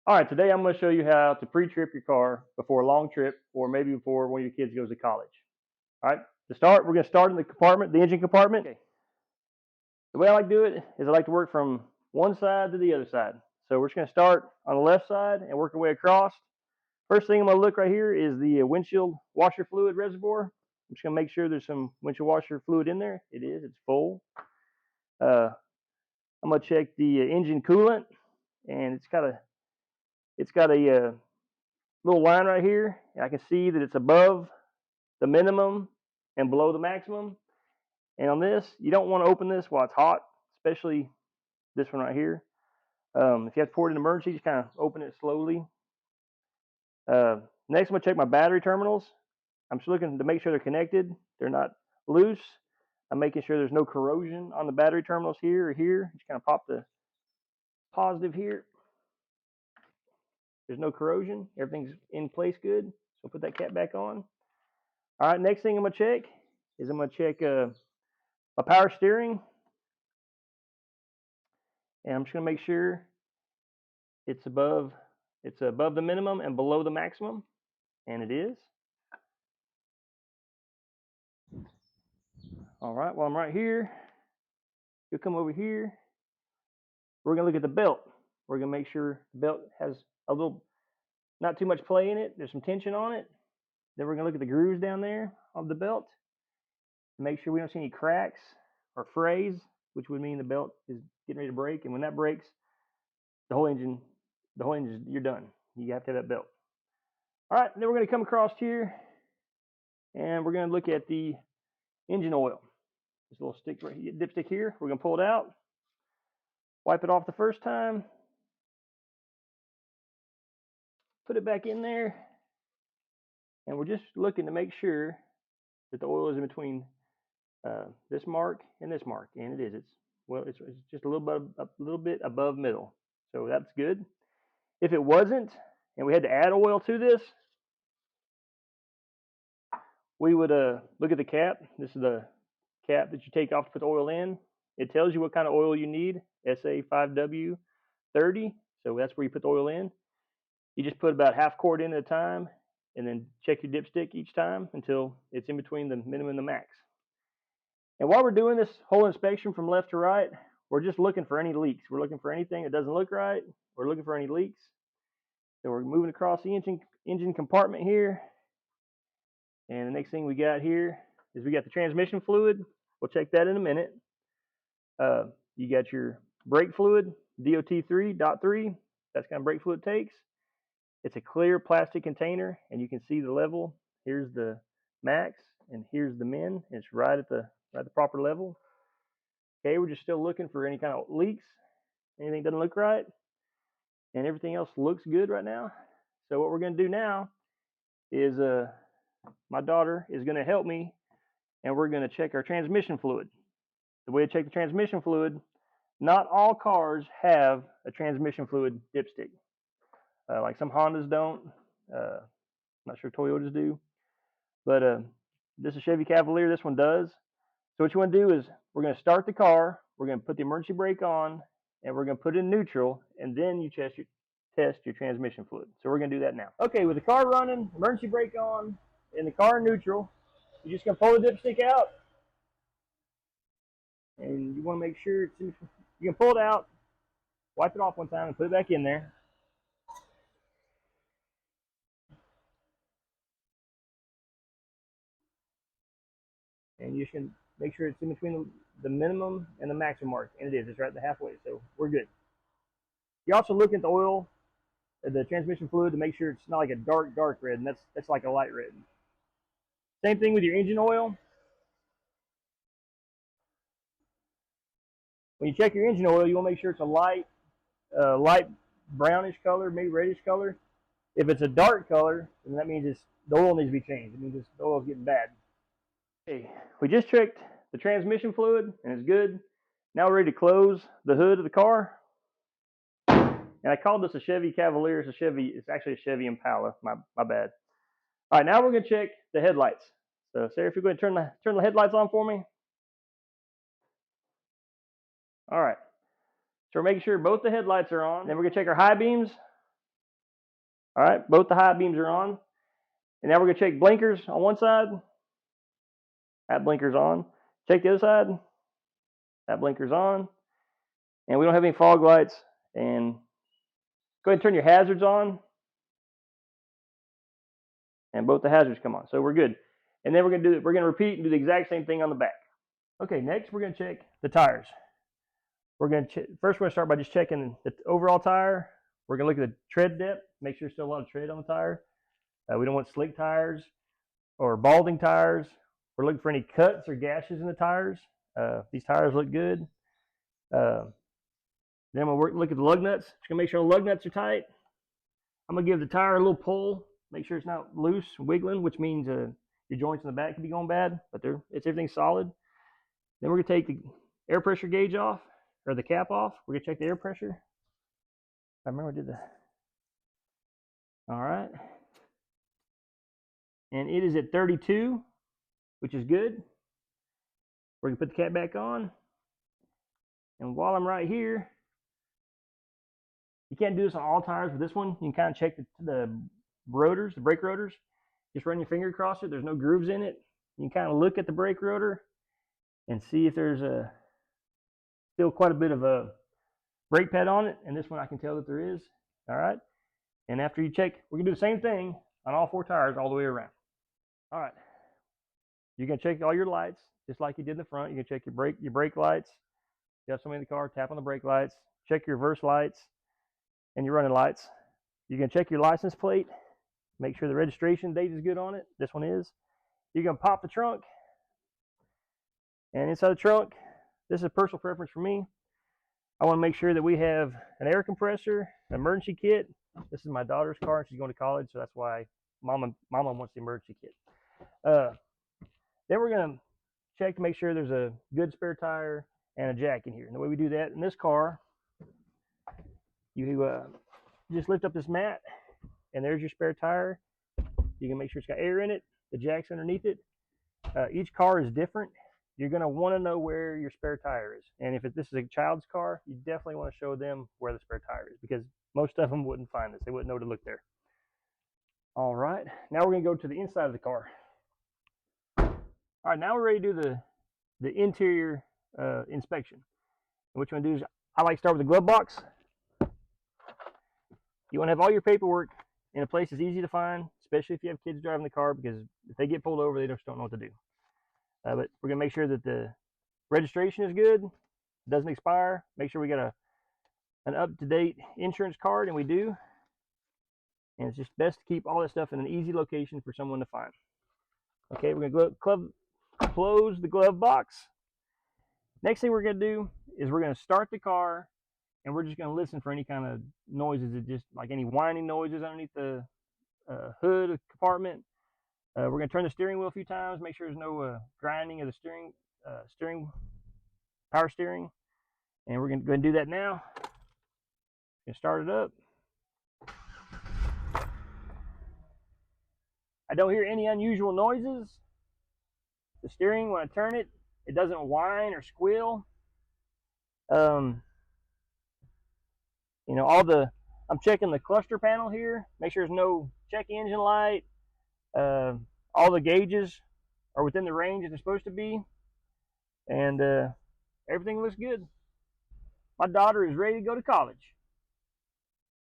All right, today I'm going to show you how to pre-trip your car before a long trip or maybe before one of your kids goes to college. All right, to start, we're going to start in the compartment, the engine compartment. Okay. The way I like to do it is I like to work from one side to the other side. So we're just going to start on the left side and work our way across. First thing I'm going to look right here is the windshield washer fluid reservoir. I'm just going to make sure there's some windshield washer fluid in there. It is, it's full. I'm going to check the engine coolant, and it's got a little line right here, and I can see that it's above the minimum and below the maximum. And on this, you don't want to open this while it's hot, especially this one right here. If you have to pour it in an emergency, just kind of open it slowly. Next, I'm going to check my battery terminals. I'm just looking to make sure they're connected. They're not loose. I'm making sure there's no corrosion on the battery terminals here or here. Just kind of pop the positive here. There's no corrosion. Everything's in place good. So put that cap back on. All right, next thing I'm going to check is I'm going to check my power steering. And I'm just going to make sure it's above the minimum and below the maximum. And it is. All right, while I'm right here, you'll come over here. We're going to look at the belt. We're going to make sure the belt has a little, not too much play in it. There's some tension on it. Then we're going to look at the grooves down there of the belt. Make sure we don't see any cracks or frays, which would mean the belt is getting ready to break. And when that breaks, the whole engine, you're done. You have to have that belt. All right, then we're going to come across here, and we're going to look at the engine oil. This little stick right here, dipstick here. We're going to pull it out, wipe it off the first time, put it back in there, and we're just looking to make sure that the oil is in between this mark and this mark, and it is. It's just a little bit above middle, so that's good. If it wasn't, and we had to add oil to this, we would look at the cap. This is the cap that you take off to put the oil in. It tells you what kind of oil you need, SA5W30. So that's where you put the oil in. You just put about half quart in at a time, and then check your dipstick each time until it's in between the minimum and the max. And while we're doing this whole inspection from left to right, we're just looking for any leaks. We're looking for anything that doesn't look right. We're looking for any leaks. So we're moving across the engine compartment here. And the next thing we got here is we got the transmission fluid. We'll check that in a minute. You got your brake fluid, DOT3.3. That's kind of brake fluid takes. It's a clear plastic container, and you can see the level. Here's the max, and here's the min. It's right at the proper level. Okay, we're just still looking for any kind of leaks. Anything doesn't look right, and everything else looks good right now. So what we're going to do now is my daughter is going to help me, and we're going to check our transmission fluid. The way to check the transmission fluid, not all cars have a transmission fluid dipstick. Like some Hondas don't. Not sure Toyotas do. But this is Chevy Cavalier. This one does. So what you want to do is we're going to start the car. We're going to put the emergency brake on, and we're going to put it in neutral, and then you test your transmission fluid. So we're going to do that now. Okay, with the car running, emergency brake on, and the car in neutral, you're just going to pull the dipstick out, and you want to make sure you can pull it out, wipe it off one time, and put it back in there. And you should make sure it's in between the minimum and the maximum mark, and it is. It's right at the halfway, so we're good. You also look at the oil, the transmission fluid, to make sure it's not like a dark red, and that's like a light red. Same thing with your engine oil. When you check your engine oil, you want to make sure it's a light brownish color, maybe reddish color. If it's a dark color, then that means the oil needs to be changed. It means the oil is getting bad. Okay, we just checked the transmission fluid, and it's good. Now we're ready to close the hood of the car. And I called this a Chevy Cavalier. It's actually a Chevy Impala. My bad. All right, now we're going to check the headlights. So Sarah, if you're going to turn the headlights on for me. All right. So we're making sure both the headlights are on. Then we're going to check our high beams. All right, both the high beams are on. And now we're going to check blinkers on one side. That blinker's on. Check the other side. That blinker's on. And we don't have any fog lights. And go ahead and turn your hazards on. And both the hazards come on. So we're good. And then we're going to repeat and do the exact same thing on the back. Okay, next we're going to check the tires. First we're going to start by just checking the overall tire. We're going to look at the tread depth, make sure there's still a lot of tread on the tire. We don't want slick tires or balding tires. We're looking for any cuts or gashes in the tires. These tires look good. Then we'll look at the lug nuts. Just going to make sure the lug nuts are tight. I'm going to give the tire a little pull, make sure it's not loose, wiggling, which means your joints in the back could be going bad, but everything's solid. Then we're going to take the air pressure gauge off, or the cap off. We're going to check the air pressure. I remember I did that. All right. And it is at 32, which is good. We're going to put the cap back on. And while I'm right here, you can't do this on all tires, but this one, you can kind of check the rotors, the brake rotors. Just run your finger across it. There's no grooves in it. You can kind of look at the brake rotor and see if there's still quite a bit of a brake pad on it. And this one I can tell that there is. All right. And after you check, we're going to do the same thing on all four tires all the way around. All right. You're going to check all your lights just like you did in the front. You're going to check your brake lights. If you have somebody in the car, tap on the brake lights. Check your reverse lights and your running lights. You're going to check your license plate. Make sure the registration date is good on it. This one is. You're going to pop the trunk. And inside the trunk, this is a personal preference for me. I want to make sure that we have an air compressor, an emergency kit. This is my daughter's car, and she's going to college, so that's why Mama wants the emergency kit. Then we're going to check to make sure there's a good spare tire and a jack in here. And the way we do that in this car, you just lift up this mat, and there's your spare tire. You can make sure it's got air in it. The jack's underneath it. Each car is different. You're going to want to know where your spare tire is. And if this is a child's car, you definitely want to show them where the spare tire is, because most of them wouldn't find this. They wouldn't know to look there. All right. Now we're going to go to the inside of the car. All right. Now we're ready to do the interior inspection. And what you want to do is, I like to start with the glove box. You want to have all your paperwork in a place that's easy to find, especially if you have kids driving the car, because if they get pulled over, they just don't know what to do. But we're going to make sure that the registration is good, doesn't expire. Make sure we got an up-to-date insurance card, and we do. And it's just best to keep all that stuff in an easy location for someone to find. Okay, we're going to close the glove box. Next thing we're going to do is we're going to start the car, and we're just going to listen for any kind of noises, just like any whining noises underneath the hood of the compartment. We're going to turn the steering wheel a few times, make sure there's no grinding of the power steering. And we're going to go ahead and do that now. Going to start it up. I don't hear any unusual noises. The steering, when I turn it, it doesn't whine or squeal. I'm checking the cluster panel here, make sure there's no check engine light. All the gauges are within the range that they're supposed to be, and everything looks good. My daughter is ready to go to college.